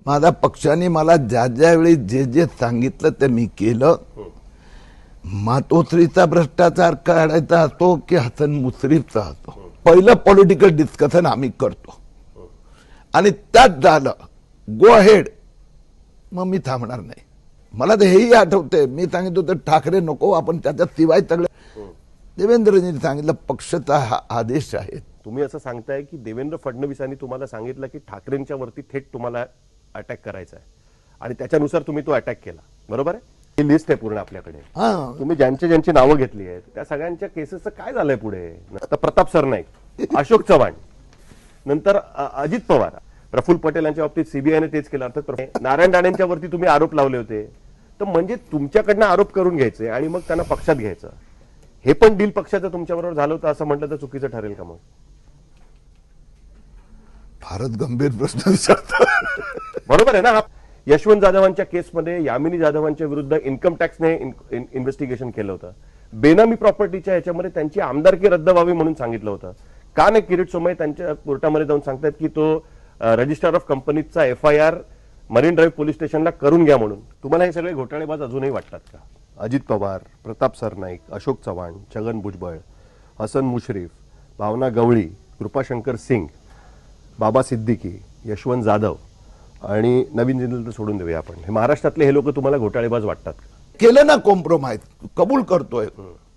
माझ्या पक्षाने मला ज्या ज्यावेळी जे जे सांगितलं ते मी केलं. मातोश्रीचा भ्रष्टाचार काढायचा असतो की हसन मुश्रीफचा असतो, पहिलं पॉलिटिकल डिस्कशन आम्ही करतो आणि त्यात झालं गो अहेड, मग मी थांबणार नाही. मला तर हेही आठवते, मी सांगितलं होतं ठाकरे नको, आपण त्याच्या शिवाय सगळे. देवेंद्रजींनी सांगितलं पक्षाचा हा आदेश आहे. तुम्ही असं सांगताय की देवेंद्र फडणवीसांनी तुम्हाला सांगितलं की ठाकरेंच्या वरती थेट तुम्हाला अटॅक करायचा आहे आणि त्याच्यानुसार तुम्ही तो अटॅक केला, बरोबर आहे? ही लिस्ट आहे पूर्ण आपल्याकडे. तुम्ही ज्यांची नावं घेतली आहेत त्या सगळ्यांच्या केसेसचं काय झालंय पुढे? आता प्रताप सरनाईक, अशोक चव्हाण, नंतर अजित पवार, प्रफुल्ल पटेल यांच्या बाबतीत सीबीआयने तेच केलं. अर्थात नारायण राणेंच्या वरती तुम्ही आरोप लावले होते. तर म्हणजे तुमच्याकडनं आरोप करून घ्यायचे आणि मग त्यांना पक्षात घ्यायचं, हे पण डील पक्षाचं तुमच्याबरोबर झालं होतं असं म्हटलं तर चुकीचं ठरेल का? मग फारच गंभीर प्रश्न विचारतो. बरोबर आहे ना? यशवंत जाधवांच्या केसमध्ये यामिनी जाधवांच्या विरुद्ध इन्कम टॅक्सने इन्व्हेस्टिगेशन केलं होतं. बेनामी प्रॉपर्टीच्या याच्यामध्ये त्यांची आमदारकी रद्द व्हावी म्हणून सांगितलं होतं. का नाही किरीट सोमय्या त्यांच्या कोर्टामध्ये जाऊन सांगतात की तो रजिस्ट्रार ऑफ कंपनीचा FIR मरीन ड्राईव्ह पोलीस स्टेशनला करून घ्या म्हणून. तुम्हाला हे सगळे घोटाळेबाज अजूनही वाटतात का? अजित पवार, प्रताप सरनाईक, अशोक चव्हाण, छगन भुजबळ, हसन मुश्रीफ, भावना गवळी, कृपाशंकर सिंग, बाबा सिद्दीकी, यशवंत जाधव आणि नवीन जिंदल तर सोडून देऊया आपण. हे महाराष्ट्रातले हे लोक तुम्हाला घोटाळेबाज वाटतात का? केलं ना कॉम्प्रोमाइज, कबूल करतोय.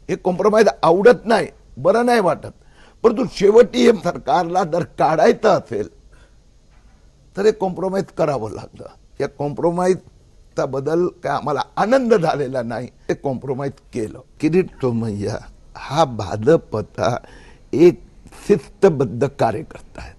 हे कॉम्प्रोमाइज आवडत नाही, बरं नाही वाटत, परंतु शेवटी हे सरकारला जर काढायचं असेल तर हे कॉम्प्रोमाइज करावं लागतं. या कॉम्प्रोमाइजचा बदल काय आम्हाला आनंद झालेला नाही, ते कॉम्प्रोमाइज केलं. किरीट सोमय्या हा भाजपचा एक शिस्तबद्ध कार्यकर्ता आहे.